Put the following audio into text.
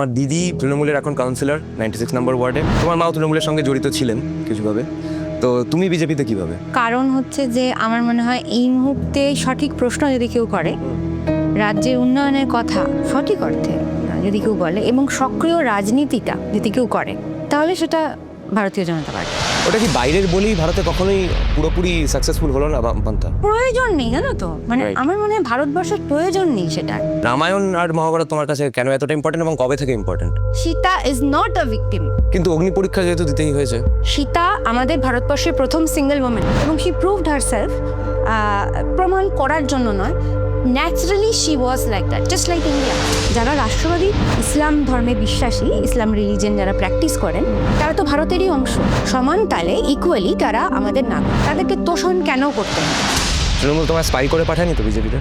তোমার দিদি তৃণমূলের এখন কাউন্সিলর 96 নম্বর ওয়ার্ডে, তোমার মাও তৃণমূলের সঙ্গে জড়িত ছিলেন কিছুভাবে, তো তুমি বিজেপিতে কিভাবে? কারণ হচ্ছে যে আমার মনে হয় এই মুহূর্তে সঠিক প্রশ্ন যদি কেউ করে, রাজ্যের উন্নয়নের কথা সঠিক অর্থে যদি কেউ বলে এবং সক্রিয় রাজনীতিটা যদি কেউ করে, তাহলে সেটা ভারতীয় জনতা পার্টি। ওটা কি বাইরের বলেই ভারতে কখনোই পুরোপুরি সাকসেসফুল হলো না বামপন্থা? প্রয়োজন নেই, জানো তো, মানে Right. আমার মনে হয় ভারতবর্ষের প্রয়োজন নেই সেটা। রামায়ণ আর মহাভারত তোমার কাছে কেন এতটা ইম্পর্টেন্ট এবং কবে থেকে important? Sita is not a victim. কিন্তু অগ্নি পরীক্ষা যেহেতু দিতেই হয়েছে। সীতা আমাদের ভারতবর্ষের প্রথম সিঙ্গেল ওমেন এবং শি প্রুভড হারসেলফ, প্রমাণ করার জন্য নয়, naturally she was like that, just like India. যারা রাষ্ট্রবাদী ইসলাম ধর্মে বিশ্বাসী, ইসলাম রিলিজিয়ন যারা প্র্যাকটিস করেন, তারা তো ভারতেরই অংশ। সমান তালে ইকুয়ালি তারা আমাদের নাগরিক, তাদেরকে তোষণ কেন করতে হবে? তৃণমূল তোমায় স্পাই করে পাঠায়নি তো বিজেপিতে?